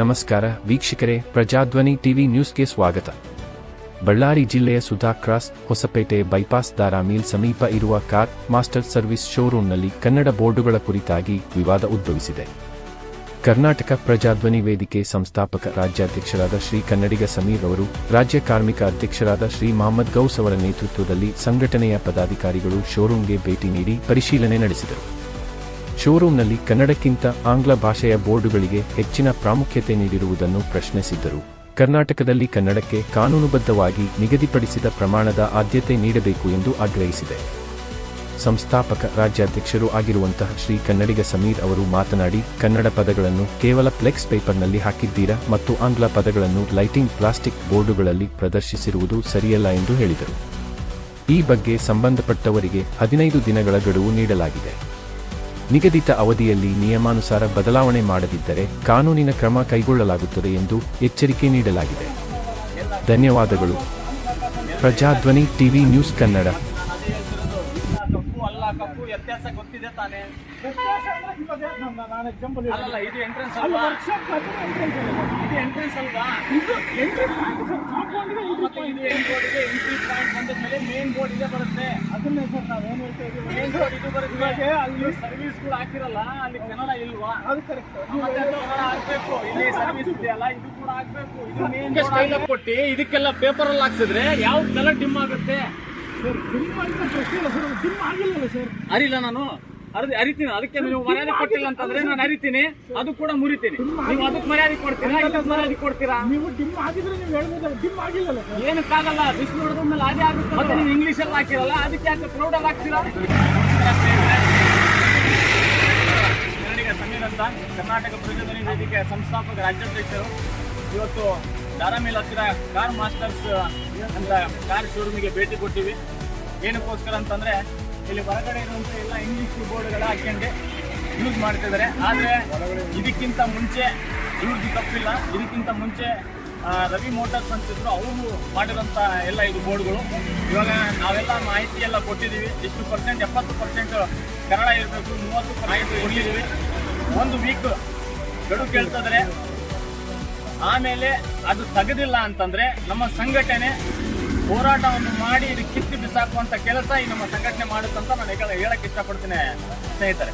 ನಮಸ್ಕಾರ ವೀಕ್ಷಕರೇ, ಪ್ರಜಾಧ್ವನಿ ಟಿವಿ ನ್ಯೂಸ್ಗೆ ಸ್ವಾಗತ. ಬಳ್ಳಾರಿ ಜಿಲ್ಲೆಯ ಸುಧಾ ಕ್ರಾಸ್ ಹೊಸಪೇಟೆ ಬೈಪಾಸ್ ದಾರಾ ಮಿಲ್ ಸಮೀಪ ಇರುವ ಕಾರ್ ಮಾಸ್ಟರ್ ಸರ್ವಿಸ್ ಶೋರೂಂನಲ್ಲಿ ಕನ್ನಡ ಬೋರ್ಡುಗಳ ಕುರಿತಾಗಿ ವಿವಾದ ಉದ್ಭವಿಸಿದೆ. ಕರ್ನಾಟಕ ಪ್ರಜಾಧ್ವನಿ ವೇದಿಕೆ ಸಂಸ್ಥಾಪಕ ರಾಜ್ಯಾಧ್ಯಕ್ಷರಾದ ಶ್ರೀ ಕನ್ನಡಿಗ ಸಮೀರ್ ಅವರು, ರಾಜ್ಯ ಕಾರ್ಮಿಕ ಅಧ್ಯಕ್ಷರಾದ ಶ್ರೀ ಮಹಮ್ಮದ್ ಗೌಸ್ ಅವರ ನೇತೃತ್ವದಲ್ಲಿ ಸಂಘಟನೆಯ ಪದಾಧಿಕಾರಿಗಳು ಶೋರೂಂಗೆ ಭೇಟಿ ನೀಡಿ ಪರಿಶೀಲನೆ ನಡೆಸಿದರು. ಶೋರೂಂನಲ್ಲಿ ಕನ್ನಡಕ್ಕಿಂತ ಆಂಗ್ಲ ಭಾಷೆಯ ಬೋರ್ಡುಗಳಿಗೆ ಹೆಚ್ಚಿನ ಪ್ರಾಮುಖ್ಯತೆ ನೀಡಿರುವುದನ್ನು ಪ್ರಶ್ನಿಸಿದ್ದರು. ಕರ್ನಾಟಕದಲ್ಲಿ ಕನ್ನಡಕ್ಕೆ ಕಾನೂನುಬದ್ಧವಾಗಿ ನಿಗದಿಪಡಿಸಿದ ಪ್ರಮಾಣದ ಆದ್ಯತೆ ನೀಡಬೇಕು ಎಂದು ಆಗ್ರಹಿಸಿದೆ. ಸಂಸ್ಥಾಪಕ ರಾಜ್ಯಾಧ್ಯಕ್ಷರು ಆಗಿರುವಂತಹ ಶ್ರೀ ಕನ್ನಡಿಗ ಸಮೀರ್ ಅವರು ಮಾತನಾಡಿ, ಕನ್ನಡ ಪದಗಳನ್ನು ಕೇವಲ ಫ್ಲೆಕ್ಸ್ ಪೇಪರ್ನಲ್ಲಿ ಹಾಕಿದ್ದೀರಾ ಮತ್ತು ಆಂಗ್ಲ ಪದಗಳನ್ನು ಲೈಟಿಂಗ್ ಪ್ಲಾಸ್ಟಿಕ್ ಬೋರ್ಡುಗಳಲ್ಲಿ ಪ್ರದರ್ಶಿಸಿರುವುದು ಸರಿಯಲ್ಲ ಎಂದು ಹೇಳಿದರು. ಈ ಬಗ್ಗೆ ಸಂಬಂಧಪಟ್ಟವರಿಗೆ 15 ದಿನಗಳ ಗಡುವು ನೀಡಲಾಗಿದೆ. ನಿಗದಿತ ಅವಧಿಯಲ್ಲಿ ನಿಯಮಾನುಸಾರ ಬದಲಾವಣೆ ಮಾಡದಿದ್ದರೆ ಕಾನೂನಿನ ಕ್ರಮ ಕೈಗೊಳ್ಳಲಾಗುತ್ತದೆ ಎಂದು ಎಚ್ಚರಿಕೆ ನೀಡಲಾಗಿದೆ. ಧನ್ಯವಾದಗಳು. Prajadhwani TV news Kannada. ವ್ಯತ್ಯಾಸ ಗೊತ್ತಿದೆ ತಾನೇ? ಇದು ಎಂಟ್ರೆನ್ಸ್ ಅಲ್ವಾ? ಎಂಟ್ರಿ ಪಾಯಿಂಟ್ ಬಂದ ಮೇಲೆ ಮೇನ್ ಬೋರ್ಡ್ ಇದೆ ಬರುತ್ತೆ. ಅದನ್ನೇ ಸರ್ ನಾವೇನು ಹೇಳ್ತಾ ಇದ್ದೀವಿ, ಮೇನ್ ಬೋರ್ಡ್ ಇದು ಬರುತ್ತೆ. ಅಲ್ಲಿ ಸರ್ವಿಸ್ ಕೂಡ ಹಾಕಿರಲ್ಲ, ಅಲ್ಲಿ ಕನ್ನಡ ಇಲ್ವಾ? ಅದು ಕರೆಕ್ಟ್. ಮತ್ತೆ ಕನ್ನಡ ಹಾಕ್ಬೇಕು. ಇಲ್ಲಿ ಸರ್ವಿಸ್ ಇದೆಯಲ್ಲ, ಇದು ಕೂಡ ಹಾಕ್ಬೇಕು. ಇದು ಮೇನ್ ಸ್ಟೈಲ್ ಕೊಟ್ಟು ಇದಕ್ಕೆಲ್ಲ ಪೇಪರ್ ಅಲ್ಲಿ ಹಾಕ್ಸಿದ್ರೆ ಯಾವ ಕಲರ್ ಡಿಮ್ ಆಗುತ್ತೆ? ಅರಿಲ್ಲ, ನಾನು ಅರಿತೀನಿ. ಅದಕ್ಕೆ ನೀವು ಮರ್ಯಾದೆ ಕೊಟ್ಟಿಲ್ಲ ಅಂತಂದ್ರೆ ನಾನು ಅರಿತೀನಿ, ಅದು ಕೂಡ ಮುರಿತೀನಿ. ನೀವು ಅದಕ್ಕೆ ಮರ್ಯಾದೆ ಕೊಡ್ತೀರಾ, ಇದಕ್ಕೆ ಮರ್ಯಾದೆ ಕೊಡ್ತೀರಾ? ನೀವು ಡಿಮ್ ಆಗಿದ್ರೆ ನೀವು ಹೇಳ್ಬೋದು, ಡಿಮ್ ಆಗಿಲ್ಲ ಏನಕ್ಕಾಗಲ್ಲ. ಬಿಸಿಲು ಹೊಡೆದ್ಮೇಲೆ ಅದೇ ಆಗುತ್ತೆ. ಮತ್ತೆ ನೀವು ಇಂಗ್ಲಿಷ್ ಅಲ್ಲಿ ಹಾಕಿರಲ್ಲ, ಅದಕ್ಕೆ ಯಾಕೆ ಕ್ರೌಡ್ ಅಲ್ಲಿ ಹಾಕ್ತೀರಾ? ಕನ್ನಡಿಗ ಸಮೀರ್ ಅಂತ, ಕರ್ನಾಟಕ ಪ್ರಜಾಧ್ವನಿ ವೇದಿಕೆ ಸಂಸ್ಥಾಪಕ ರಾಜ್ಯಾಧ್ಯಕ್ಷರು. ಇವತ್ತು ದಾರಾ ಮಿಲ್ ಹತ್ತಿರ ಕಾರ್ ಮಾಸ್ಟರ್ಸ್ ಅಂತ ಕಾರ್ ಶೋರೂಮಿಗೆ ಭೇಟಿ ಕೊಟ್ಟಿವಿ. ಏನಕ್ಕೋಸ್ಕರ ಅಂತಂದ್ರೆ ಇಲ್ಲಿ ಹೊರಗಡೆ ಇರುವಂತ ಎಲ್ಲ ಇಂಗ್ಲಿಷ್ ಬೋರ್ಡ್ಗಳ ಹಾಕೊಂಡು ಯೂಸ್ ಮಾಡ್ತಿದ್ದಾರೆ. ಆದರೆ ಇದಕ್ಕಿಂತ ಮುಂಚೆ ಇವ್ರದ್ದು ತಪ್ಪಿಲ್ಲ. ಇದಕ್ಕಿಂತ ಮುಂಚೆ ರವಿ ಮೋಟಾರ್ಸ್ ಅಂತಿದ್ರು, ಅವರು ಮಾಡಿರೋಂಥ ಎಲ್ಲ ಇದು ಬೋರ್ಡ್ಗಳು. ಇವಾಗ ನಾವೆಲ್ಲ ಮಾಹಿತಿ ಎಲ್ಲ ಕೊಟ್ಟಿದ್ದೀವಿ. ಎಷ್ಟು ಪರ್ಸೆಂಟ್, 70% ಕನ್ನಡ ಇರಬೇಕು, 30% ಮಾಹಿತಿ ಕೊಟ್ಟಿದ್ದೀವಿ. 1 ವೀಕ್ ಗಡುವು ಕೇಳ್ತಿದ್ರೆ, ಆಮೇಲೆ ಅದು ತೆಗೆದಿಲ್ಲ ಅಂತಂದ್ರೆ ನಮ್ಮ ಸಂಘಟನೆ ಹೋರಾಟವನ್ನು ಮಾಡಿ ಇದು ಕಿತ್ತು ಬಿಸಾಕುವಂತ ಕೆಲಸ ಈ ನಮ್ಮ ಸಂಘಟನೆ ಮಾಡುತ್ತಂತ ನಾನು ಹೇಳಕ್ ಇಷ್ಟಪಡ್ತೀನಿ ಸ್ನೇಹಿತರೆ.